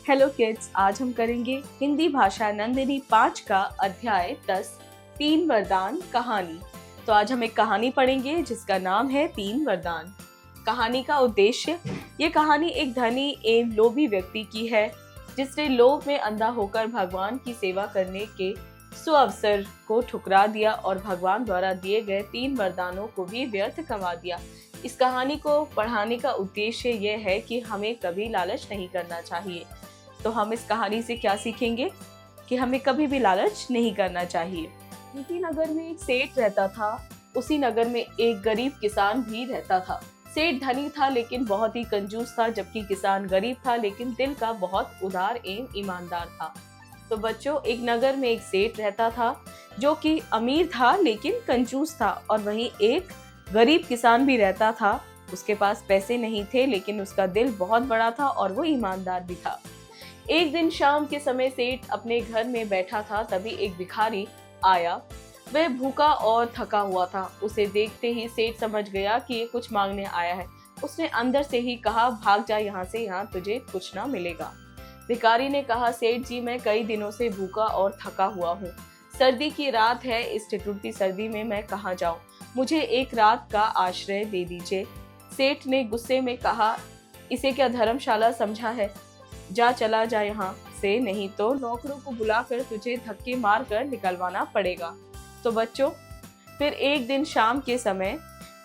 Hello kids, आज हम करेंगे हिंदी भाषा नंदिनी 5 का अध्याय 10 तीन वरदान कहानी। तो आज हम एक कहानी पढ़ेंगे जिसका नाम है तीन वरदान। कहानी का उद्देश्य, ये कहानी एक धनी एवं लोभी व्यक्ति की है जिसने लोभ में अंधा होकर भगवान की सेवा करने के सुअवसर को ठुकरा दिया और भगवान द्वारा दिए गए तीन वरदानों को भी व्यर्थ गंवा दिया। इस कहानी को पढ़ाने का उद्देश्य यह है कि हमें कभी लालच नहीं करना चाहिए। तो हम इस कहानी से क्या सीखेंगे कि हमें कभी भी लालच नहीं करना चाहिए। उसी नगर में एक सेठ रहता था। उसी नगर में एक गरीब किसान भी रहता था। सेठ धनी था लेकिन बहुत ही कंजूस था, जबकि किसान गरीब था लेकिन दिल का बहुत उदार एवं ईमानदार था। तो बच्चों, एक नगर में एक सेठ रहता था जो कि अमीर था लेकिन कंजूस था, और वहीं एक गरीब किसान भी रहता था। उसके पास पैसे नहीं थे लेकिन उसका दिल बहुत बड़ा था और वो ईमानदार भी था। एक दिन शाम के समय सेठ अपने घर में बैठा था, तभी एक भिखारी आया। वह भूखा और थका हुआ था। उसे देखते ही सेठ समझ गया कि ये कुछ मांगने आया है। उसने अंदर से ही कहा, भाग जा यहाँ से, यहाँ तुझे कुछ ना मिलेगा। भिखारी ने कहा, सेठ जी, मैं कई दिनों से भूखा और थका हुआ हूँ। सर्दी की रात है, इस ठिठुरती सर्दी में मैं कहाँ जाऊँ? मुझे एक रात का आश्रय दे दीजिए। सेठ ने गुस्से में कहा, इसे क्या धर्मशाला समझा है? जा, चला जा यहाँ से, नहीं तो नौकरों को बुलाकर तुझे धक्के मार कर निकलवाना पड़ेगा। तो बच्चों, फिर एक दिन शाम के समय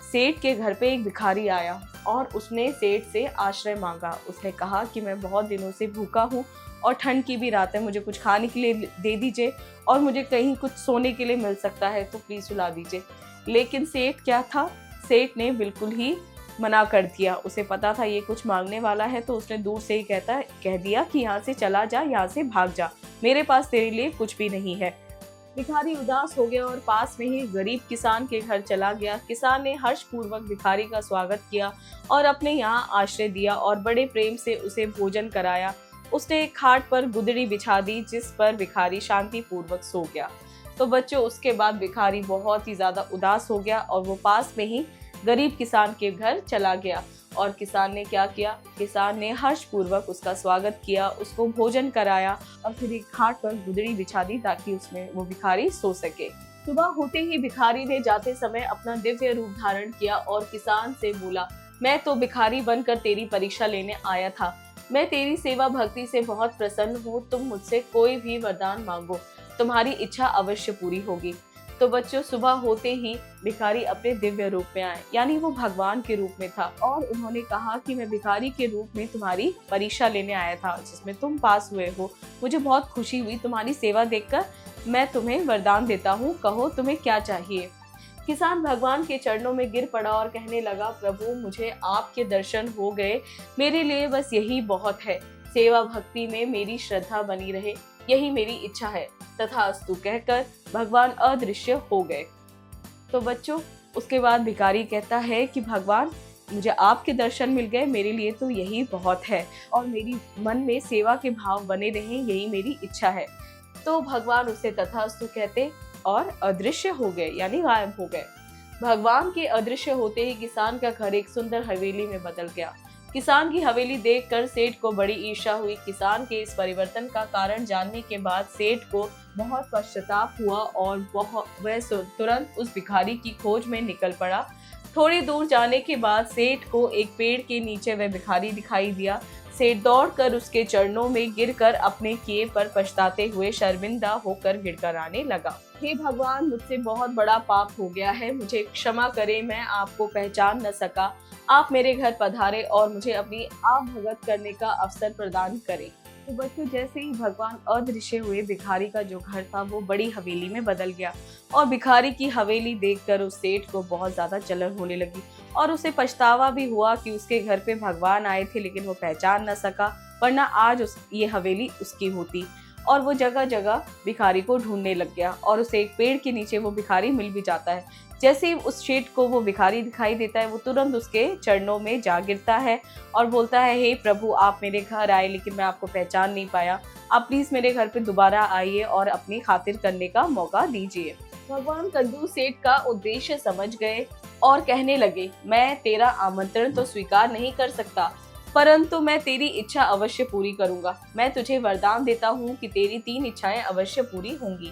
सेठ के घर पे एक भिखारी आया और उसने सेठ से आश्रय मांगा। उसने कहा कि मैं बहुत दिनों से भूखा हूँ और ठंड की भी रात है, मुझे कुछ खाने के लिए दे दीजिए और मुझे कहीं कुछ सोने के लिए मिल सकता है तो प्लीज सुला दीजिए। लेकिन सेठ क्या था, सेठ ने बिल्कुल ही मना कर दिया। उसे पता था ये कुछ मांगने वाला है, तो उसने दूर से ही कह दिया कि यहाँ से चला जा, यहाँ से भाग जा, मेरे पास तेरे लिए कुछ भी नहीं है। भिखारी उदास हो गया और पास में ही गरीब किसान के घर चला गया। किसान ने हर्षपूर्वक भिखारी का स्वागत किया और अपने यहाँ आश्रय दिया और बड़े प्रेम से उसे भोजन कराया। उसने एक खाट पर गुदड़ी बिछा दी जिस पर भिखारी शांतिपूर्वक सो गया। तो बच्चों, उसके बाद भिखारी बहुत ही ज्यादा उदास हो गया और वो पास में ही गरीब किसान के घर चला गया। और किसान ने क्या किया, किसान ने हर्षपूर्वक उसका स्वागत किया, उसको भोजन कराया और फिर एक खाट पर गुदड़ी बिछा दी ताकि उसमें वो भिखारी सो सके। सुबह होते ही भिखारी ने जाते समय अपना दिव्य रूप धारण किया और किसान से बोला, मैं तो भिखारी बनकर तेरी परीक्षा लेने आया था। मैं तेरी सेवा भक्ति से बहुत प्रसन्न हूँ। तुम मुझसे कोई भी वरदान मांगो, तुम्हारी इच्छा अवश्य पूरी होगी। तो बच्चों, सुबह होते ही भिखारी अपने दिव्य रूप में आए, यानी वो भगवान के रूप में था, और उन्होंने कहा कि मैं भिखारी के रूप में तुम्हारी परीक्षा लेने आया था जिसमें तुम पास हुए हो। मुझे बहुत खुशी हुई तुम्हारी सेवा देखकर। मैं तुम्हें वरदान देता हूँ, कहो तुम्हें क्या चाहिए। किसान भगवान के चरणों में गिर पड़ा और कहने लगा, प्रभु, मुझे आपके दर्शन हो गए, मेरे लिए बस यही बहुत है। सेवा भक्ति में मेरी श्रद्धा बनी रहे, यही मेरी इच्छा है। तथास्तु कहकर भगवान अदृश्य हो गए। तो बच्चों, उसके बाद भिखारी कहता है कि भगवान, मुझे आपके दर्शन मिल गए, मेरे लिए तो यही बहुत है और मेरी मन में सेवा के भाव बने रहें, यही मेरी इच्छा है। तो भगवान उसे तथास्तु कहते और अदृश्य हो गए, यानी गायब हो गए। भगवान के अदृश्य होते ही किसान का घर एक सुंदर हवेली में बदल गया। किसान की हवेली देखकर सेठ को बड़ी ईर्ष्या हुई। किसान के इस परिवर्तन का कारण जानने के बाद सेठ को बहुत पश्चाताप हुआ और वह तुरंत उस भिखारी की खोज में निकल पड़ा। थोड़ी दूर जाने के बाद सेठ को एक पेड़ के नीचे वह भिखारी दिखाई दिया। सेठ दौड़कर उसके चरणों में गिरकर अपने किए पर पछताते हुए शर्मिंदा होकर गिड़गिड़ाने लगा। हे भगवान, मुझसे बहुत बड़ा पाप हो गया है, मुझे क्षमा करें, मैं आपको पहचान न सका। आप मेरे घर पधारे और मुझे अपनी आप भगत करने का अवसर प्रदान करें। तो बच्चों, जैसे ही भगवान अदृश्य हुए, भिखारी का जो घर था वो बड़ी हवेली में बदल गया और भिखारी की हवेली देखकर उस सेठ को बहुत ज्यादा जलन होने लगी और उसे पछतावा भी हुआ कि उसके घर पे भगवान आए थे लेकिन वो पहचान न सका, वरना आज ये हवेली उसकी होती। और वो जगह जगह भिखारी को ढूंढने लग गया और उसे एक पेड़ के नीचे वो भिखारी मिल भी जाता है। जैसे ही उस सेठ को वो भिखारी दिखाई देता है, वो तुरंत उसके चरणों में जा गिरता है और बोलता है, हे प्रभु, आप मेरे घर आए लेकिन मैं आपको पहचान नहीं पाया, आप प्लीज मेरे घर पे दोबारा आइए और अपनी खातिर करने का मौका दीजिए। भगवान कंजूस सेठ का उद्देश्य समझ गए और कहने लगे, मैं तेरा आमंत्रण तो स्वीकार नहीं कर सकता, परंतु मैं तेरी इच्छा अवश्य पूरी करूंगा। मैं तुझे वरदान देता हूँ कि तेरी 3 इच्छाएं अवश्य पूरी होंगी।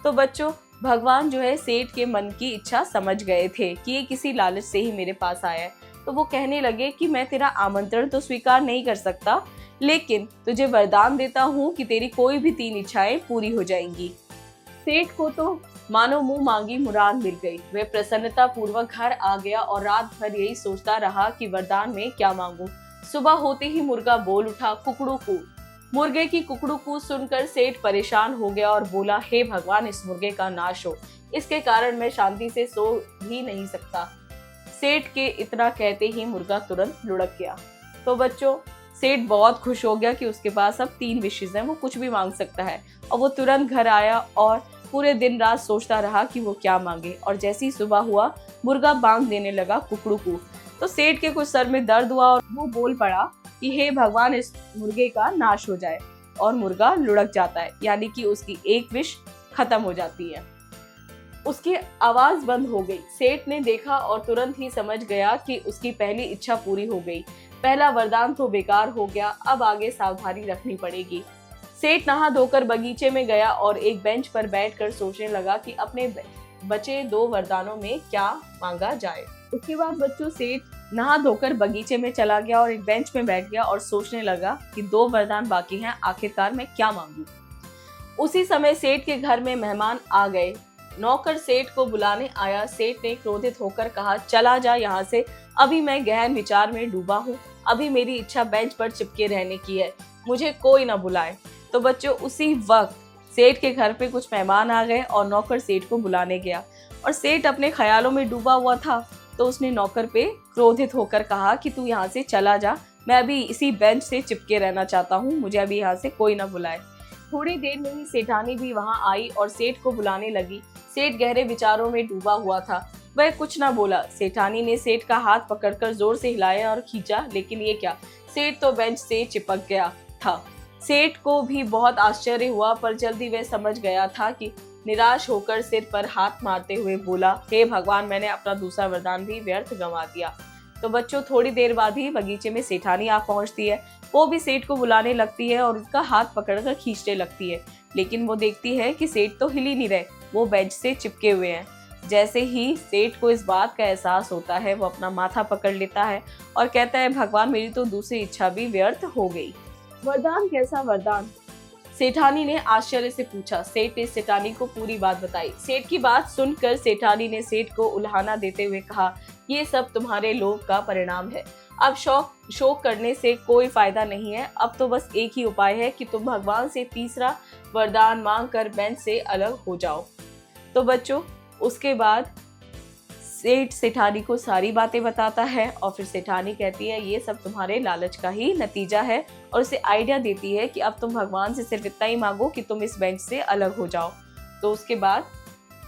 तो बच्चों, भगवान जो है सेठ के मन की इच्छा समझ गए थे कि ये किसी लालच से ही मेरे पास आया है। तो वो कहने लगे कि मैं तेरा आमंत्रण तो स्वीकार नहीं कर सकता, लेकिन तुझे वरदान देता हूँ कि तेरी कोई भी 3 इच्छाएं पूरी हो जाएंगी। सेठ को तो मानो मुंह मांगी मुराद मिल गई। वह प्रसन्नता पूर्वक घर आ गया और रात भर यही सोचता रहा कि वरदान में क्या मांगू। सुबह होते ही मुर्गा बोल उठा, कुकड़ू कू। मुर्गे की कुकड़ू कू सुनकर सेठ परेशान हो गया और बोला, हे भगवान, इस मुर्गे का नाश हो, इसके कारण मैं शांति से सो भी नहीं सकता। सेठ के इतना कहते ही मुर्गा तुरंत लुढ़क गया। तो बच्चों, सेठ बहुत खुश हो गया कि उसके पास अब 3 विशेष हैं, वो कुछ भी मांग सकता है। और वो तुरंत घर आया और पूरे दिन रात सोचता रहा कि वो क्या मांगे। और जैसे ही सुबह हुआ, मुर्गा बांग देने लगा कुकड़ू को। तो सेठ के कुछ सर में दर्द हुआ और वो बोल पड़ा कि हे भगवान, इस मुर्गे का नाश हो जाए। और मुर्गा लुढ़क जाता है, यानी कि उसकी एक विश खत्म हो जाती है। उसकी आवाज बंद हो गई। सेठ ने देखा और तुरंत ही समझ गया कि उसकी पहली इच्छा पूरी हो गई। पहला वरदान तो बेकार हो गया, अब आगे सावधानी रखनी पड़ेगी। सेठ नहा धोकर बगीचे में गया और एक बेंच पर बैठकर सोचने लगा कि अपने बचे 2 वरदानों में क्या मांगा जाए। उसके बाद बच्चों, सेठ नहा धोकर बगीचे में चला गया और एक बेंच में बैठ गया और सोचने लगा कि 2 वरदान बाकी हैं, आखिरकार मैं क्या मांगू। उसी समय सेठ के घर में मेहमान आ गए। नौकर सेठ को बुलाने आया। सेठ ने क्रोधित होकर कहा, चला जा यहाँ से, अभी मैं गहन विचार में डूबा हूँ। अभी मेरी इच्छा बेंच पर चिपके रहने की है, मुझे कोई ना बुलाए। तो बच्चों, उसी वक्त सेठ के घर पे कुछ मेहमान आ गए और नौकर सेठ को बुलाने गया। और सेठ अपने ख्यालों में डूबा हुआ था, तो उसने नौकर पे क्रोधित होकर कहा कि तू यहाँ से चला जा, मैं अभी इसी बेंच से चिपके रहना चाहता हूँ, मुझे अभी यहाँ से कोई ना बुलाए। थोड़ी देर में ही सेठानी भी वहाँ आई और सेठ को बुलाने लगी। सेठ गहरे विचारों में डूबा हुआ था, वह कुछ ना बोला। सेठानी ने सेठ का हाथ पकड़कर जोर से हिलाया और खींचा, लेकिन ये क्या, सेठ तो बेंच से चिपक गया था। सेठ को भी बहुत आश्चर्य हुआ, पर जल्दी वह समझ गया था कि निराश होकर सिर पर हाथ मारते हुए बोला, हे भगवान, मैंने अपना दूसरा वरदान भी व्यर्थ गंवा दिया। तो बच्चों, थोड़ी देर बाद ही बगीचे में सेठानी आ पहुंचती है। वो भी सेठ को बुलाने लगती है और उसका हाथ पकड़कर खींचने लगती है, लेकिन वो देखती है कि सेठ तो हिल ही नहीं रहे, वो बेंच से चिपके हुए हैं। जैसे ही सेठ को इस बात का एहसास होता है, वो अपना माथा पकड़ लेता है और कहता है, भगवान, मेरी तो दूसरी इच्छा भी व्यर्थ हो गई। वरदान, कैसा वरदान? सेठानी ने आश्चर्य से पूछा। सेठ ने सेठानी को पूरी बात बताई। सेठ की बात सुनकर सेठानी ने सेठ को उल्हाना देते हुए कहा, ये सब तुम्हारे लोभ का परिणाम है। अब शोक करने से कोई फायदा नहीं है। अब तो बस एक ही उपाय है कि तुम भगवान से तीसरा वरदान मांग कर बेंच से अलग हो जाओ। तो बच्चों, उसके बाद सेठ सेठानी को सारी बातें बताता है और फिर सेठानी कहती है, ये सब तुम्हारे लालच का ही नतीजा है, और उसे आइडिया देती है कि अब तुम भगवान से सिर्फ इतना ही मांगो कि तुम इस बेंच से अलग हो जाओ। तो उसके बाद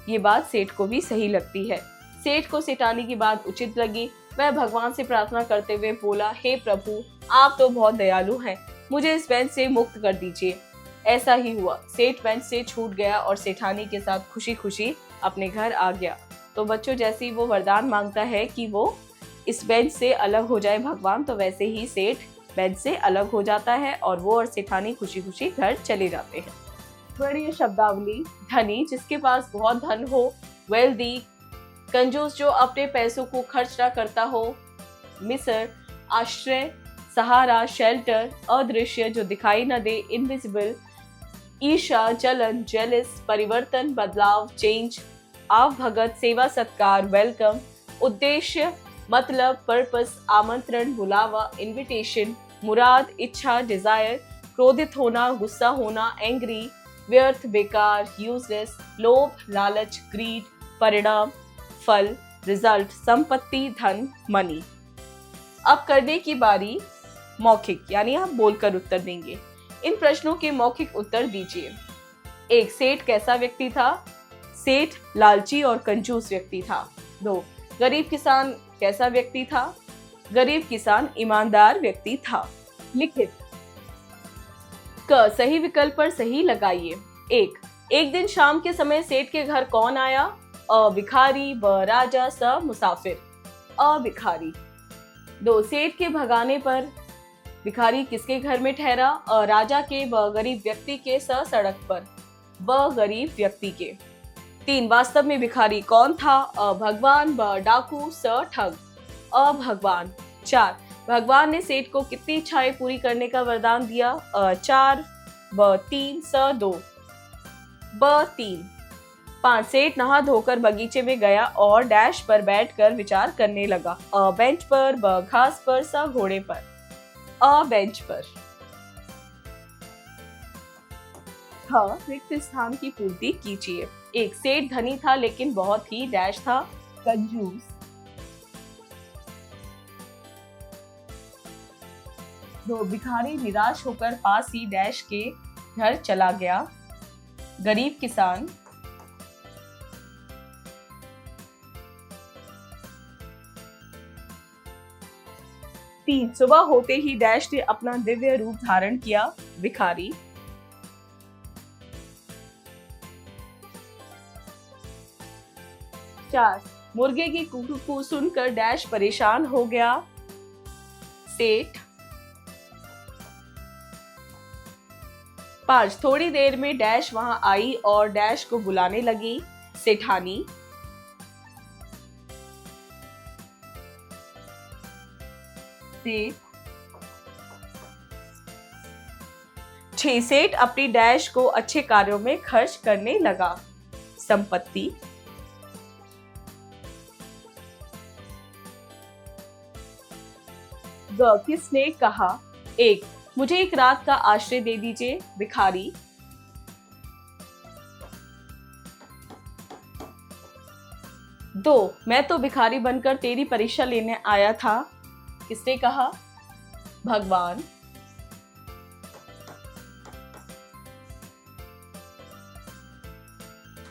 ये बात सेठ को भी सही लगती है। सेठ को सेठानी की बात उचित लगी। वह भगवान से प्रार्थना करते हुए बोला, हे प्रभु, आप तो बहुत दयालु हैं, मुझे इस बेंच से मुक्त कर दीजिए। ऐसा ही हुआ। सेठ बेंच से छूट गया और सेठानी के साथ खुशी खुशी अपने घर आ गया। तो बच्चों, जैसे ही वो वरदान मांगता है कि वो इस बेंच से अलग हो जाए भगवान, तो वैसे ही सेठ बेंच से अलग हो जाता है और वो और सेठानी खुशी खुशी घर चले जाते हैं। वर्णीय शब्दावली: धनी, जिसके पास बहुत धन हो। वेल्दी, कंजूस, जो अपने पैसों को खर्च ना करता हो। मिसर, आश्रय, सहारा, शेल्टर, अदृश्य, जो दिखाई न दे, इनविजिबल। ईर्ष्या, जलन, जेलिस, परिवर्तन, बदलाव, चेंज। आवभगत, सेवा सत्कार, वेलकम। उद्देश्य, मतलब, पर्पस, आमंत्रण, बुलावा, इनविटेशन। मुराद, इच्छा, डिजायर। क्रोधित होना, गुस्सा होना, एंग्री। व्यर्थ, बेकार, यूजलेस। लोभ, लालच, ग्रीड। परिणाम, फल, रिजल्ट, संपत्ति, धन, मनी। अब करने की बारी मौखिक, यानी आप बोलकर उत्तर देंगे। इन प्रश्नों के मौखिक उत्तर दीजिए। 1. सेठ कैसा व्यक्ति था? सेठ लालची और कंजूस व्यक्ति था। 2. गरीब किसान कैसा व्यक्ति था? गरीब किसान ईमानदार व्यक्ति था। लिखित क, सही विकल्प पर सही लगाइए। 1. एक दिन शाम के समय सेठ के घर कौन आया? अ भिखारी, ब राजा, स मुसाफिर। अ भिखारी। 2 सेठ के भगाने पर भिखारी किसके घर में ठहरा? अ राजा के, ब गरीब व्यक्ति के, स सड़क पर। ब गरीब व्यक्ति के। 3 वास्तव में भिखारी कौन था? अ भगवान, ब डाकू, स ठग। अ भगवान। 4 भगवान ने सेठ को कितनी इच्छाएं पूरी करने का वरदान दिया? अ 4, ब 3, स 2। ब 3। 5 सेठ नहा धोकर बगीचे में गया और डैश पर बैठकर विचार करने लगा। अ बेंच पर, ब घास पर, स घोड़े पर। अ बेंच पर। ख रिक्त स्थान की पूर्ति कीजिए। एक सेठ धनी था लेकिन बहुत ही डैश था, कंजूस। 2 भिखारी निराश होकर पास ही डैश के घर चला गया, गरीब किसान। 3 सुबह होते ही डैश ने अपना दिव्य रूप धारण किया, भिखारी। 4 मुर्गे की कू सुनकर डैश परेशान हो गया, सेठ। 5 थोड़ी देर में डैश वहां आई और डैश को बुलाने लगी, सेठानी। 6 सेठ अपनी डैश को अच्छे कार्यों में खर्च करने लगा, संपत्ति। ग किसने कहा? 1 मुझे एक रात का आश्रय दे दीजिए, भिखारी। 2 मैं तो भिखारी बनकर तेरी परीक्षा लेने आया था, किसने कहा? भगवान।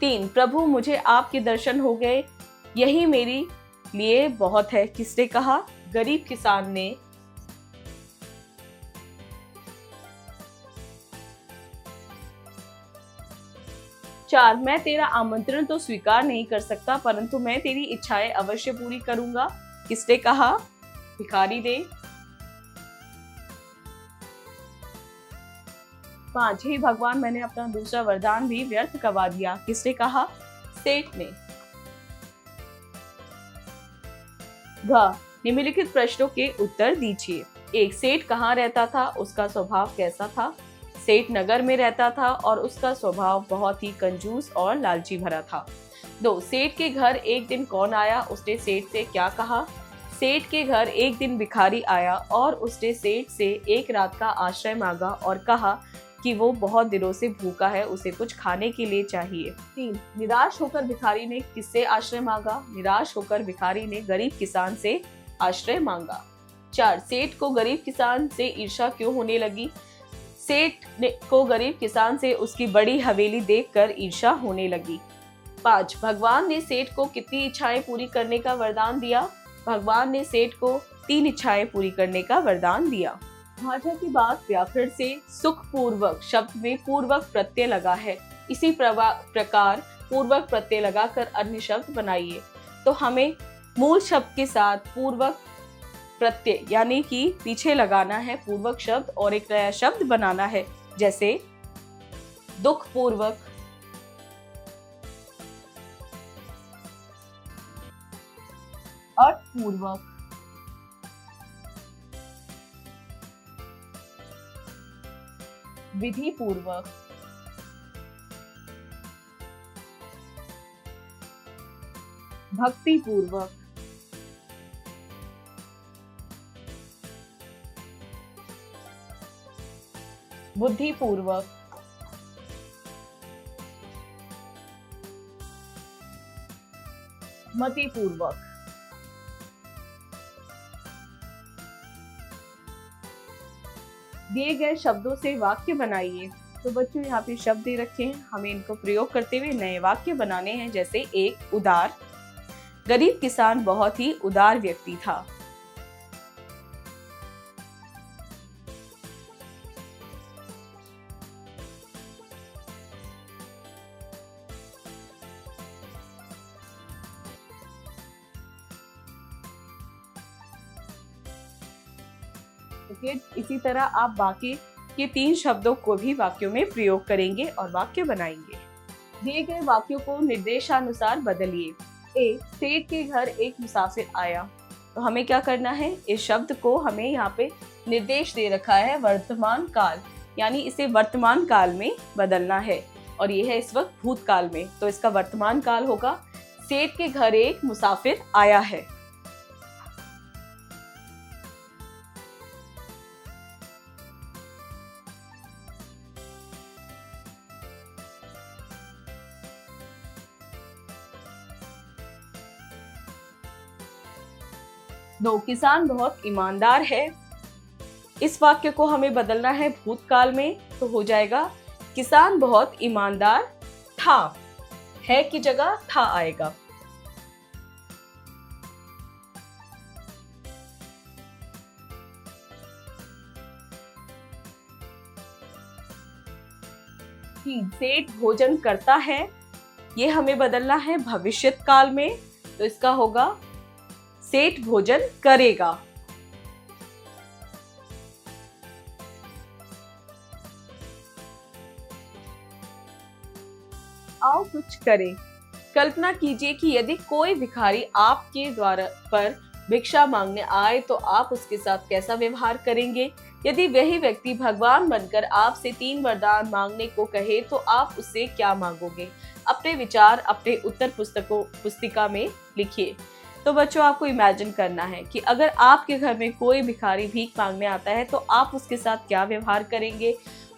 3 प्रभु मुझे आपके दर्शन हो गए, यही मेरे लिए बहुत है, किसने कहा? गरीब किसान ने। 4 मैं तेरा आमंत्रण तो स्वीकार नहीं कर सकता परंतु मैं तेरी इच्छाएं अवश्य पूरी करूंगा, किसने कहा? भिखारी ने। 5 हे भगवान मैंने अपना दूसरा वरदान भी व्यर्थ गवा दिया, किसने कहा? सेठ ने। घ निम्नलिखित प्रश्नों के उत्तर दीजिए। 1 सेठ कहाँ रहता था, उसका स्वभाव कैसा था? सेठ नगर में रहता था और उसका स्वभाव बहुत ही कंजूस और लालची भरा था। 2 सेठ के घर एक दिन कौन आया, उसने सेठ से क्या कहा? सेठ के घर एक दिन भिखारी आया और उसने सेठ से एक रात का आश्रय मांगा और कहा कि वो बहुत दिनों से भूखा है, उसे कुछ खाने के लिए चाहिए। 3 निराश होकर भिखारी ने किससे आश्रय मांगा? निराश होकर भिखारी ने गरीब किसान से आश्रय मांगा। 4 सेठ को गरीब किसान से ईर्ष्या क्यों होने लगी? सेठ को गरीब किसान से उसकी बड़ी हवेली देखकर ईर्ष्या होने लगी। 5 भगवान ने सेठ को कितनी इच्छाएं पूरी करने का वरदान दिया? भगवान ने सेठ को 3 इच्छाएं पूरी करने का वरदान दिया। भाषा की बात व्याकरण से सुख पूर्वक शब्द में पूर्वक प्रत्यय लगा है, इसी प्रकार पूर्वक प्रत्यय लगाकर अन्य शब्द बनाइए। तो हमें मूल शब्द के साथ पूर्वक प्रत्यय यानी कि पीछे लगाना है पूर्वक शब्द और एक नया शब्द बनाना है, जैसे दुख पूर्वक, अर्थ पूर्वक, विधि पूर्वक, भक्ति पूर्वक, बुद्धि पूर्वक, मति पूर्वक। दिए गए शब्दों से वाक्य बनाइए। तो बच्चों यहाँ पे शब्द दे रखे हैं, हमें इनको प्रयोग करते हुए नए वाक्य बनाने हैं। जैसे 1 उदार, गरीब किसान बहुत ही उदार व्यक्ति था। तो किड्स इसी तरह आप बाकी के 3 शब्दों को भी वाक्यों में प्रयोग करेंगे और वाक्य बनाएंगे। दिए गए वाक्यों को निर्देशानुसार बदलिए। ए, सेठ के घर एक मुसाफिर आया। तो हमें क्या करना है, इस शब्द को हमें यहाँ पे निर्देश दे रखा है वर्तमान काल, यानी इसे वर्तमान काल में बदलना है और ये है इस वक्त भूतकाल में। तो इसका वर्तमान काल होगा सेठ के घर एक मुसाफिर आया है। दो, किसान बहुत ईमानदार है। इस वाक्य को हमें बदलना है भूतकाल में, तो हो जाएगा किसान बहुत ईमानदार था। है की जगह था आएगा। सेठ भोजन करता है, ये हमें बदलना है भविष्यत काल में, तो इसका होगा सेठ भोजन करेगा। आओ कुछ करें। कल्पना कीजिए कि यदि कोई भिखारी आपके द्वार पर भिक्षा मांगने आए तो आप उसके साथ कैसा व्यवहार करेंगे। यदि वही व्यक्ति भगवान बनकर आपसे 3 वरदान मांगने को कहे तो आप उससे क्या मांगोगे। अपने विचार अपने उत्तर पुस्तिका में लिखिए। तो बच्चों, आपको इमेजिन करना है कि अगर आपके घर में कोई भिखारी भीख मांगने आता है तो आप उसके साथ क्या व्यवहार करेंगे,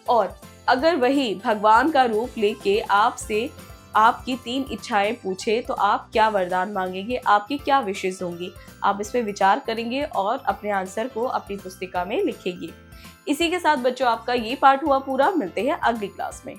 और अगर वही भगवान का रूप लेके आपसे आपकी 3 इच्छाएं पूछे तो आप क्या वरदान मांगेंगे, आपकी क्या विशेष होंगी। आप इस पे विचार करेंगे और अपने आंसर को अपनी पुस्तिका में लिखेंगे। इसी के साथ बच्चों, आपका ये पार्ट हुआ पूरा। मिलते हैं अगली क्लास में।